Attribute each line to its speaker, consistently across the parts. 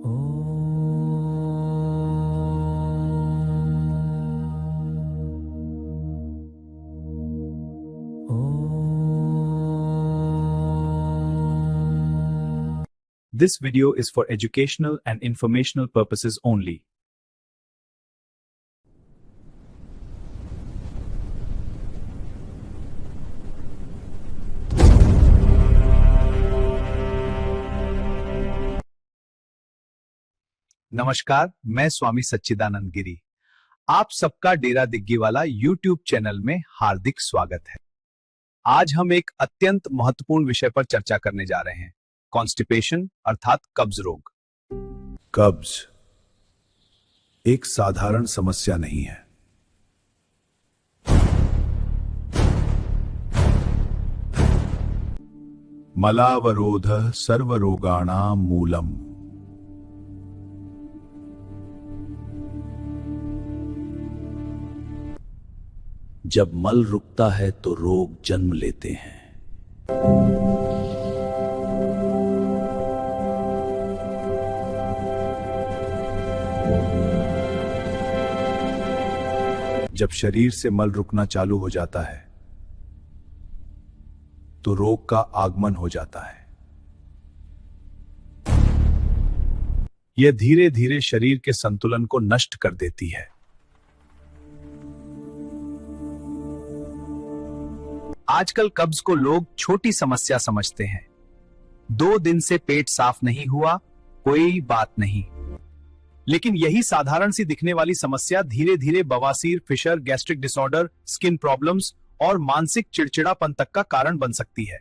Speaker 1: This video is for educational and informational purposes only. नमस्कार, मैं स्वामी सच्चिदानंद गिरी। आप सबका डेरा दिग्गीवाला YouTube चैनल में हार्दिक स्वागत है। आज हम एक अत्यंत महत्वपूर्ण विषय पर चर्चा करने जा रहे हैं, कॉन्स्टिपेशन अर्थात कब्ज रोग।
Speaker 2: कब्ज एक साधारण समस्या नहीं है। मलावरोधः सर्वरोगाणां मूलम। जब मल रुकता है तो रोग जन्म लेते हैं। जब शरीर से मल रुकना चालू हो जाता है तो रोग का आगमन हो जाता है। यह धीरे धीरे शरीर के संतुलन को नष्ट कर देती है।
Speaker 1: आजकल कब्ज को लोग छोटी समस्या समझते हैं। 2 दिन से पेट साफ नहीं हुआ, कोई बात नहीं। लेकिन यही साधारण सी दिखने वाली समस्या धीरे धीरे बवासीर, fissure, gastric disorder, skin problems और मानसिक चिड़चिड़ापन तक का कारण बन सकती है।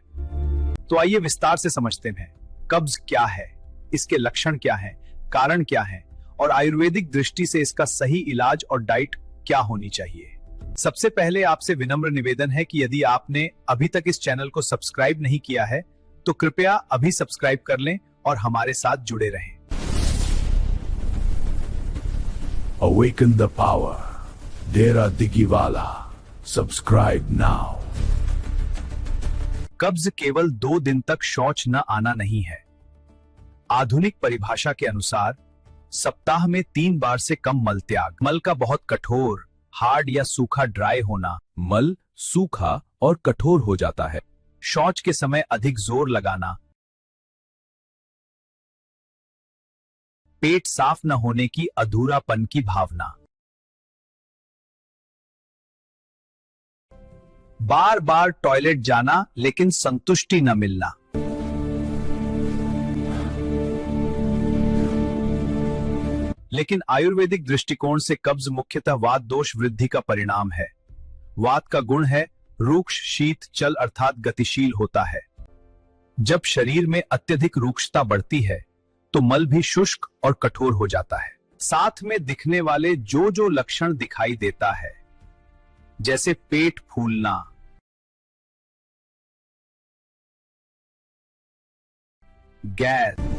Speaker 1: तो आइए विस्तार से समझते हैं, कब्ज क्या है, इसके लक्षण क्या हैं, कारण क्या हैं और आयुर्वेदिक दृष्टि से इसका सही इलाज और डाइट क्या होनी चाहिए। सबसे पहले आपसे विनम्र निवेदन है कि यदि आपने अभी तक इस चैनल को सब्सक्राइब नहीं किया है तो कृपया अभी सब्सक्राइब कर लें और हमारे साथ जुड़े रहें।
Speaker 2: Awaken the power. Dera दिग्गीवाला. Subscribe now.
Speaker 1: कब्ज केवल 2 दिन तक शौच न आना नहीं है। आधुनिक परिभाषा के अनुसार सप्ताह में 3 बार से कम मल त्याग, मल का बहुत कठोर, हार्ड या सूखा ड्राई होना,
Speaker 2: मल सूखा और कठोर हो जाता है।
Speaker 1: शौच के समय अधिक जोर लगाना, पेट साफ न होने की अधूरापन की भावना, बार बार टॉयलेट जाना लेकिन संतुष्टि न मिलना, लेकिन आयुर्वेदिक दृष्टिकोण से कब्ज मुख्यतः वात दोष वृद्धि का परिणाम है। वात का गुण है रूक्ष, शीत, चल अर्थात गतिशील होता है। जब शरीर में अत्यधिक रूक्षता बढ़ती है तो मल भी शुष्क और कठोर हो जाता है। साथ में दिखने वाले जो जो लक्षण दिखाई देता है, जैसे पेट फूलना, गैस,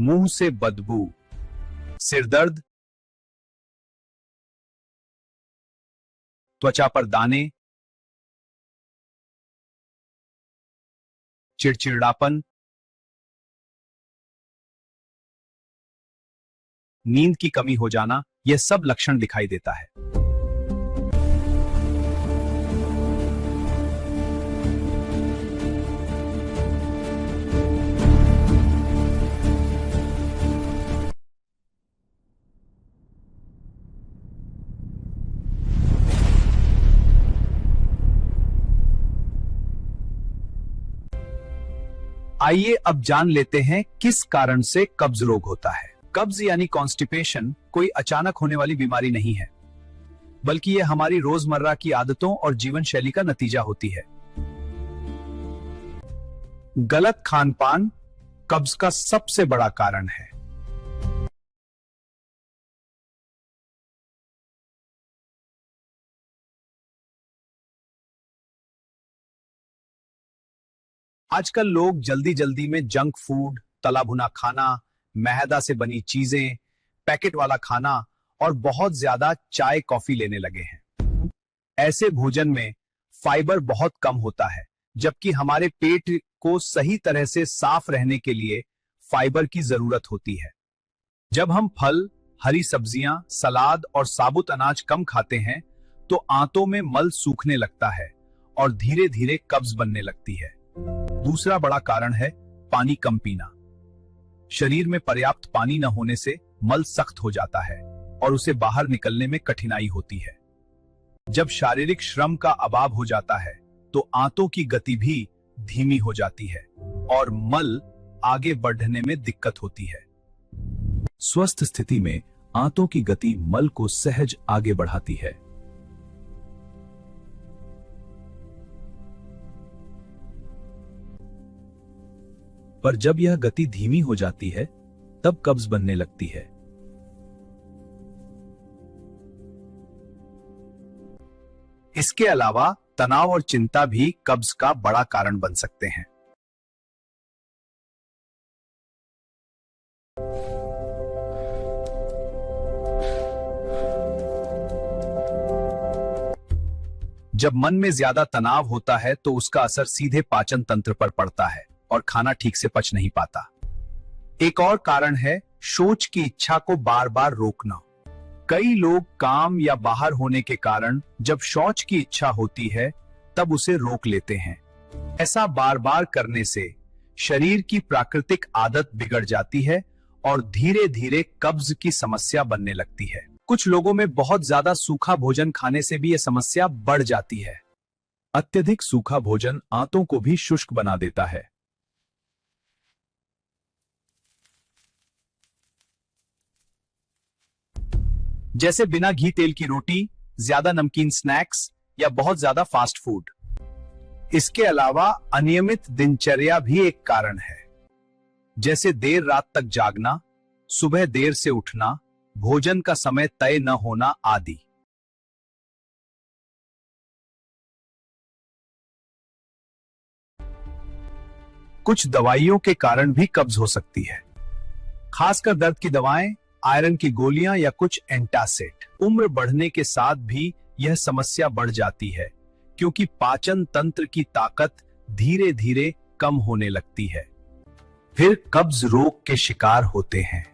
Speaker 1: मुंह से बदबू, सिरदर्द, त्वचा पर दाने, चिड़चिड़ापन, नींद की कमी हो जाना, यह सब लक्षण दिखाई देता है। आइए अब जान लेते हैं किस कारण से कब्ज रोग होता है। कब्ज यानी कॉन्स्टिपेशन कोई अचानक होने वाली बीमारी नहीं है, बल्कि यह हमारी रोजमर्रा की आदतों और जीवन शैली का नतीजा होती है। गलत खान-पान कब्ज का सबसे बड़ा कारण है। आजकल लोग जल्दी जल्दी में जंक फूड, तला भुना खाना, मैदा से बनी चीजें, पैकेट वाला खाना और बहुत ज्यादा चाय कॉफी लेने लगे हैं। ऐसे भोजन में फाइबर बहुत कम होता है, जबकि हमारे पेट को सही तरह से साफ रहने के लिए फाइबर की जरूरत होती है। जब हम फल, हरी सब्जियां, सलाद और साबुत अनाज कम खाते हैं तो आंतों में मल सूखने लगता है और धीरे धीरे कब्ज बनने लगती है। दूसरा बड़ा कारण है पानी कम पीना। शरीर में पर्याप्त पानी न होने से मल सख्त हो जाता है और उसे बाहर निकलने में कठिनाई होती है। जब शारीरिक श्रम का अभाव हो जाता है तो आंतों की गति भी धीमी हो जाती है और मल आगे बढ़ने में दिक्कत होती है।
Speaker 2: स्वस्थ स्थिति में आंतों की गति मल को सहज आगे बढ़ाती है। पर जब यह गति धीमी हो जाती है तब कब्ज बनने लगती है।
Speaker 1: इसके अलावा तनाव और चिंता भी कब्ज का बड़ा कारण बन सकते हैं। जब मन में ज्यादा तनाव होता है तो उसका असर सीधे पाचन तंत्र पर पड़ता है और खाना ठीक से पच नहीं पाता। एक और कारण है शौच की इच्छा को बार बार रोकना। कई लोग काम या बाहर होने के कारण जब शौच की इच्छा होती है तब उसे रोक लेते हैं। ऐसा बार बार करने से शरीर की प्राकृतिक आदत बिगड़ जाती है और धीरे धीरे कब्ज की समस्या बनने लगती है। कुछ लोगों में बहुत ज्यादा सूखा भोजन खाने से भी यह समस्या बढ़ जाती है।
Speaker 2: अत्यधिक सूखा भोजन आंतों को भी शुष्क बना देता है।
Speaker 1: जैसे बिना घी तेल की रोटी, ज्यादा नमकीन स्नैक्स या बहुत ज्यादा फास्ट फूड। इसके अलावा अनियमित दिनचर्या भी एक कारण है, जैसे देर रात तक जागना, सुबह देर से उठना, भोजन का समय तय न होना आदि। कुछ दवाइयों के कारण भी कब्ज हो सकती है, खासकर दर्द की दवाएं, आयरन की गोलियां या कुछ एंटासिड। उम्र बढ़ने के साथ भी यह समस्या बढ़ जाती है क्योंकि पाचन तंत्र की ताकत धीरे धीरे कम होने लगती है। फिर कब्ज रोग के शिकार होते हैं।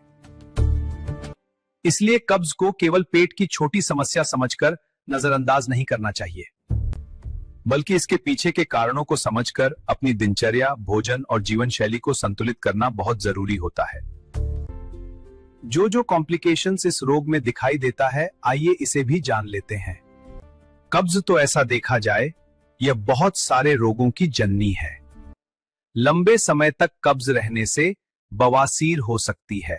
Speaker 1: इसलिए कब्ज को केवल पेट की छोटी समस्या समझकर नजरअंदाज नहीं करना चाहिए, बल्कि इसके पीछे के कारणों को समझकर अपनी दिनचर्या, भोजन और जीवन शैली को संतुलित करना बहुत जरूरी होता है। जो कॉम्प्लिकेशंस इस रोग में दिखाई देता है, आइए इसे भी जान लेते हैं। कब्ज तो ऐसा देखा जाए यह बहुत सारे रोगों की जननी है। लंबे समय तक कब्ज रहने से बवासीर हो सकती है,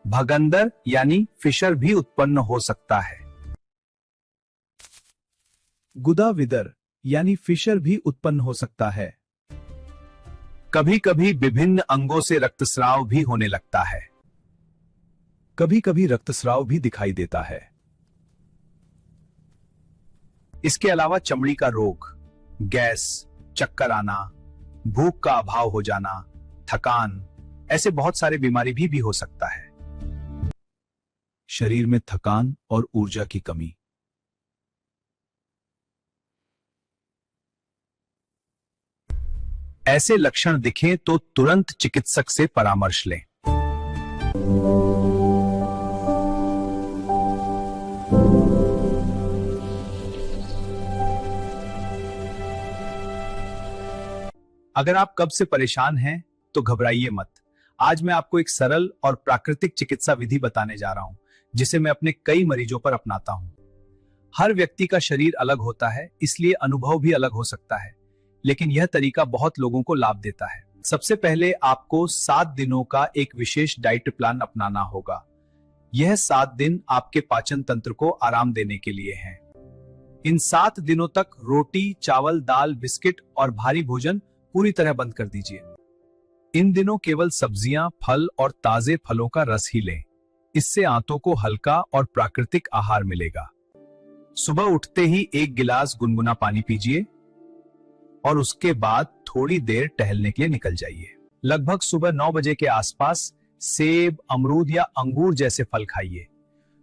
Speaker 1: भगंदर यानी फिशर भी उत्पन्न हो सकता है।
Speaker 2: गुदाविदर यानी फिशर भी उत्पन्न हो सकता है।
Speaker 1: कभी कभी विभिन्न अंगों से रक्तस्राव भी होने लगता है।
Speaker 2: कभी कभी रक्तस्राव भी दिखाई देता है।
Speaker 1: इसके अलावा चमड़ी का रोग, गैस, चक्कर आना, भूख का अभाव हो जाना, थकान, ऐसे बहुत सारे बीमारी भी हो सकता है।
Speaker 2: शरीर में थकान और ऊर्जा की कमी।
Speaker 1: ऐसे लक्षण दिखें तो तुरंत चिकित्सक से परामर्श लें। अगर आप कब्ज से परेशान हैं तो घबराइए मत। आज मैं आपको एक सरल और प्राकृतिक चिकित्सा विधि बताने जा रहा हूं, जिसे मैं अपने कई मरीजों पर अपनाता हूं। हर व्यक्ति का शरीर अलग होता है, इसलिए अनुभव भी अलग हो सकता है, लेकिन यह तरीका बहुत लोगों को लाभ देता है। सबसे पहले आपको 7 दिनों का एक विशेष डाइट प्लान अपनाना होगा। यह 7 दिन आपके पाचन तंत्र को आराम देने के लिए हैं। इन 7 दिनों तक रोटी, चावल, दाल, बिस्किट और भारी भोजन पूरी तरह बंद कर दीजिए। इन दिनों केवल सब्जियां, फल और ताजे फलों का रस ही लें। इससे आंतों को हल्का और प्राकृतिक आहार मिलेगा। सुबह उठते ही 1 गिलास गुनगुना पानी पीजिए। और उसके बाद थोड़ी देर टहलने के लिए निकल जाइए। लगभग सुबह 9 बजे के आसपास सेब, अमरूद या अंगूर जैसे फल खाइए।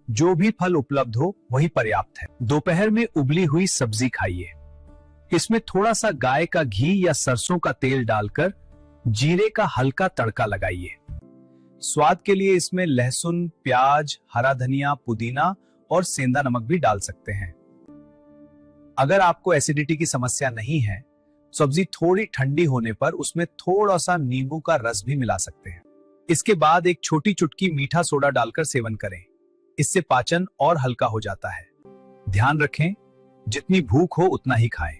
Speaker 1: जो भी फल उपलब्ध हो वही पर्याप्त है। दोपहर में उबली हुई सब्जी खाइए। इसमें थोड़ा सा गाय का घी या सरसों का तेल डालकर जीरे का हल्का तड़का लगाइए। स्वाद के लिए इसमें लहसुन, प्याज, हरा धनिया, पुदीना और सेंधा नमक भी डाल सकते हैं। अगर आपको एसिडिटी की समस्या नहीं है, सब्जी थोड़ी ठंडी होने पर उसमें थोड़ा सा नींबू का रस भी मिला सकते हैं। इसके बाद एक छोटी चुटकी मीठा सोडा डालकर सेवन करें। इससे पाचन और हल्का हो जाता है। ध्यान रखें, जितनी भूख हो उतना ही खाएं।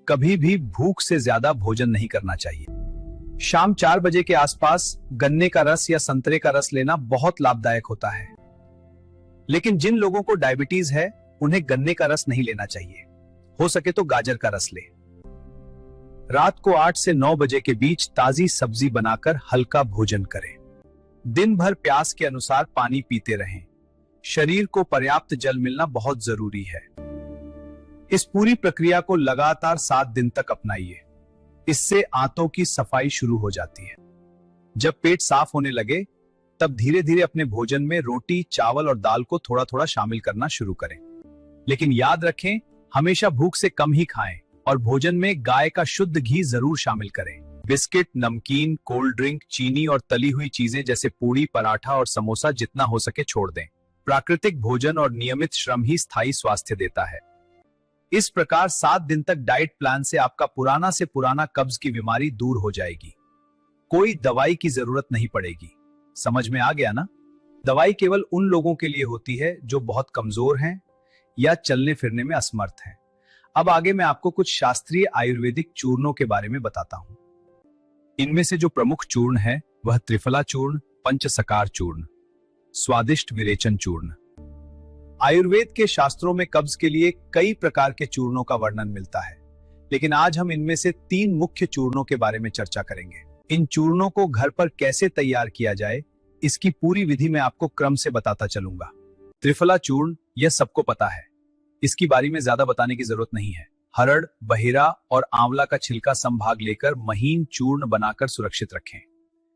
Speaker 1: कभी भी भूख से ज्यादा भोजन नहीं करना चाहिए। शाम 4 बजे के आसपास गन्ने का रस या संतरे का रस लेना बहुत लाभदायक होता है, लेकिन जिन लोगों को डायबिटीज है उन्हें गन्ने का रस नहीं लेना चाहिए। हो सके तो गाजर का रस लें। रात को 8 से 9 बजे के बीच ताजी सब्जी बनाकर हल्का भोजन करें। दिन भर प्यास के अनुसार पानी पीते रहें। शरीर को पर्याप्त जल मिलना बहुत जरूरी है। इस पूरी प्रक्रिया को लगातार 7 दिन तक अपनाइए। इससे आंतों की सफाई शुरू हो जाती है। जब पेट साफ होने लगे तब धीरे धीरे अपने भोजन में रोटी, चावल और दाल को थोड़ा थोड़ा शामिल करना शुरू करें। लेकिन याद रखें, हमेशा भूख से कम ही खाएं और भोजन में गाय का शुद्ध घी जरूर शामिल करें। बिस्किट, नमकीन, कोल्ड ड्रिंक, चीनी और तली हुई चीजें जैसे पूड़ी, पराठा और समोसा जितना हो सके छोड़ दें। प्राकृतिक भोजन और नियमित श्रम ही स्थायी स्वास्थ्य देता है। इस प्रकार 7 दिन तक डाइट प्लान से आपका पुराना से पुराना कब्ज की बीमारी दूर हो जाएगी। कोई दवाई की जरूरत नहीं पड़ेगी। समझ में आ गया ना? दवाई केवल उन लोगों के लिए होती है जो बहुत कमजोर हैं या चलने फिरने में असमर्थ हैं। अब आगे मैं आपको कुछ शास्त्रीय आयुर्वेदिक चूर्णों के बारे में बताता हूं। इनमें से जो प्रमुख चूर्ण है वह त्रिफला चूर्ण, पंचसकार चूर्ण, स्वादिष्ट विरेचन चूर्ण। आयुर्वेद के शास्त्रों में कब्ज के लिए कई प्रकार के चूर्णों का वर्णन मिलता है, लेकिन आज हम इनमें से 3 मुख्य चूर्णों के बारे में चर्चा करेंगे। इन चूर्णों को घर पर कैसे तैयार किया जाए, इसकी पूरी विधि मैं आपको क्रम से बताता चलूंगा। त्रिफला चूर्ण, यह सबको पता है, इसकी बारे में ज्यादा बताने की जरूरत नहीं है। हरड़, बहेरा और आंवला का छिलका संभाग लेकर महीन चूर्ण बनाकर सुरक्षित रखें।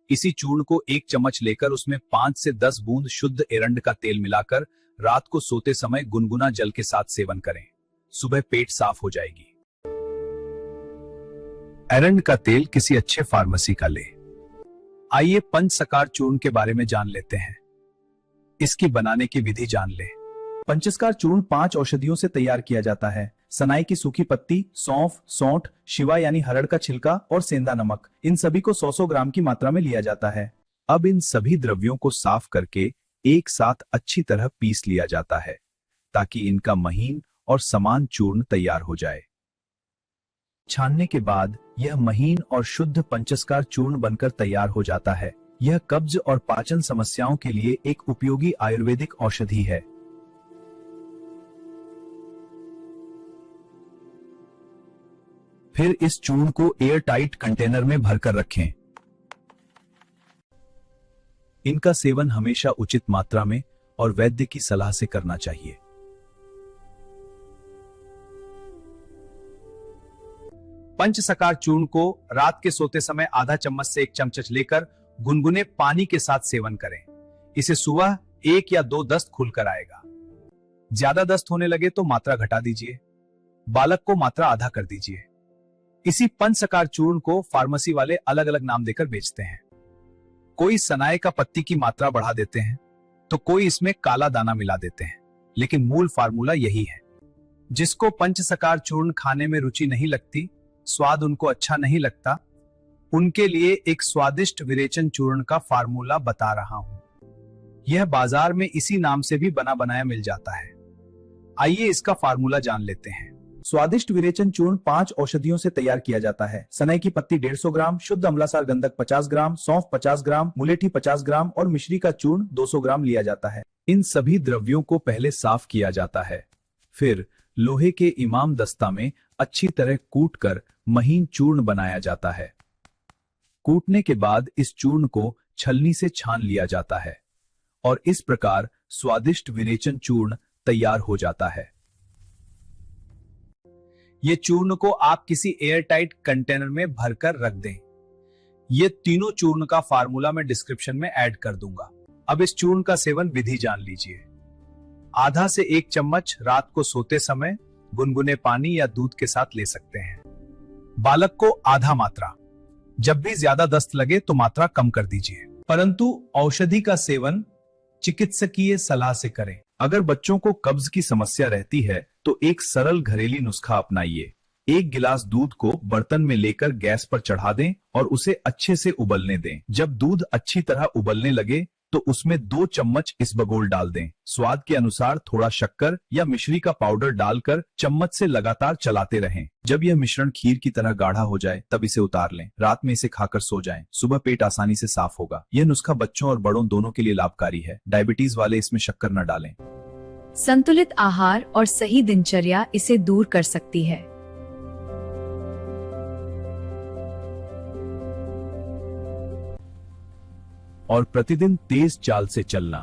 Speaker 1: इसी चूर्ण को 1 चम्मच लेकर उसमें 5 से 10 बूंद शुद्ध एरंड का तेल मिलाकर रात को सोते समय गुनगुना जल के साथ सेवन करें। सुबह पेट साफ हो जाएगी। एरंड का तेल किसी अच्छे फार्मेसी का ले। आइए पंचसकार चूर्ण के बारे में जान लेते हैं। इसकी बनाने की विधि जान ले।
Speaker 2: पंचसकार चूर्ण 5 औषधियों से तैयार किया जाता है। सनाई की सूखी पत्ती, सौंफ, सौंठ, शिवा यानी हरड़ का छिलका और सेंधा नमक, इन सभी को 100-100 ग्राम की मात्रा में लिया जाता है।
Speaker 1: अब इन सभी द्रव्यों को साफ करके एक साथ अच्छी तरह पीस लिया जाता है ताकि इनका महीन और समान चूर्ण तैयार हो जाए। छानने के बाद यह महीन और शुद्ध पंचसकार चूर्ण बनकर तैयार हो जाता है। यह कब्ज और पाचन समस्याओं के लिए एक उपयोगी आयुर्वेदिक औषधि है। फिर इस चूर्ण को एयर टाइट कंटेनर में भरकर रखें। इनका सेवन हमेशा उचित मात्रा में और वैद्य की सलाह से करना चाहिए। पंचसकार चूर्ण को रात के सोते समय आधा चम्मच से 1 चम्मच लेकर गुनगुने पानी के साथ सेवन करें। इसे सुबह 1 या 2 दस्त खुलकर आएगा। ज्यादा दस्त होने लगे तो मात्रा घटा दीजिए। बालक को मात्रा आधा कर दीजिए। इसी पंचसकार चूर्ण को फार्मेसी वाले अलग अलग नाम देकर बेचते हैं। कोई सनाए का पत्ती की मात्रा बढ़ा देते हैं तो कोई इसमें काला दाना मिला देते हैं, लेकिन मूल फार्मूला यही है। जिसको पंचसकार चूर्ण खाने में रुचि नहीं लगती, स्वाद उनको अच्छा नहीं लगता, उनके लिए एक स्वादिष्ट विरेचन चूर्ण का फार्मूला बता रहा हूं। यह बाजार में इसी नाम से भी बना बनाया मिल जाता है। आइए इसका फार्मूला जान लेते हैं।
Speaker 2: स्वादिष्ट विरेचन चूर्ण 5 औषधियों से तैयार किया जाता है। सनाई की पत्ती 150 ग्राम, शुद्ध अम्लासार गंधक 50 ग्राम, सौंफ 50 ग्राम, मुलेठी 50 ग्राम और मिश्री का चूर्ण 200 ग्राम लिया जाता है।
Speaker 1: इन सभी द्रव्यों को पहले साफ किया जाता है। फिर लोहे के इमाम दस्ता में अच्छी तरह कूटकर महीन चूर्ण बनाया जाता है। कूटने के बाद इस चूर्ण को छलनी से छान लिया जाता है और इस प्रकार स्वादिष्ट विरेचन चूर्ण तैयार हो जाता है। ये चूर्ण को आप किसी एयरटाइट कंटेनर में भरकर रख दें। ये तीनों चूर्ण का फार्मूला मैं डिस्क्रिप्शन में ऐड कर दूंगा। अब इस चूर्ण का सेवन विधि जान लीजिए। आधा से 1 चम्मच रात को सोते समय गुनगुने पानी या दूध के साथ ले सकते हैं। बालक को आधा मात्रा। जब भी ज्यादा दस्त लगे तो मात्रा कम कर दीजिए, परंतु औषधि का सेवन चिकित्सकीय सलाह से करें।
Speaker 2: अगर बच्चों को कब्ज की समस्या रहती है तो एक सरल घरेलू नुस्खा अपनाइए। 1 गिलास दूध को बर्तन में लेकर गैस पर चढ़ा दें और उसे अच्छे से उबलने दें। जब दूध अच्छी तरह उबलने लगे तो उसमें 2 चम्मच इसबगोल डाल दें। स्वाद के अनुसार थोड़ा शक्कर या मिश्री का पाउडर डालकर चम्मच से लगातार चलाते रहें। जब यह मिश्रण खीर की तरह गाढ़ा हो जाए तब इसे उतार लें। रात में इसे खाकर सो जाएं। सुबह पेट आसानी से साफ होगा। यह नुस्खा बच्चों और बड़ों दोनों के लिए लाभकारी है। डायबिटीज वाले इसमें शक्कर न डालें।
Speaker 3: संतुलित आहार और सही दिनचर्या इसे दूर कर सकती है।
Speaker 2: और प्रतिदिन तेज चाल से चलना।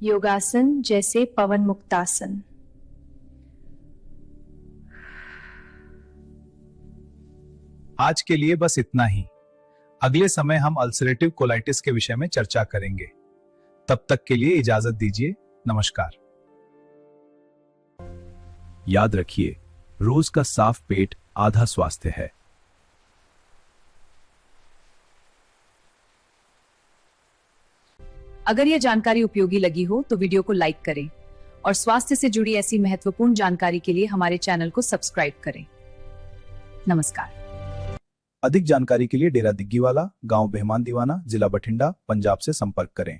Speaker 3: योगासन जैसे पवन मुक्तासन।
Speaker 1: आज के लिए बस इतना ही। अगले समय हम अल्सरेटिव कोलाइटिस के विषय में चर्चा करेंगे। तब तक के लिए इजाजत दीजिए। नमस्कार।
Speaker 2: याद रखिए, रोज का साफ पेट आधा स्वास्थ्य है।
Speaker 3: अगर यह जानकारी उपयोगी लगी हो तो वीडियो को लाइक करें और स्वास्थ्य से जुड़ी ऐसी महत्वपूर्ण जानकारी के लिए हमारे चैनल को सब्सक्राइब करें। नमस्कार।
Speaker 2: अधिक जानकारी के लिए डेरा दिग्गीवाला, गांव बेहमान दीवाना, जिला बठिंडा, पंजाब से संपर्क करें।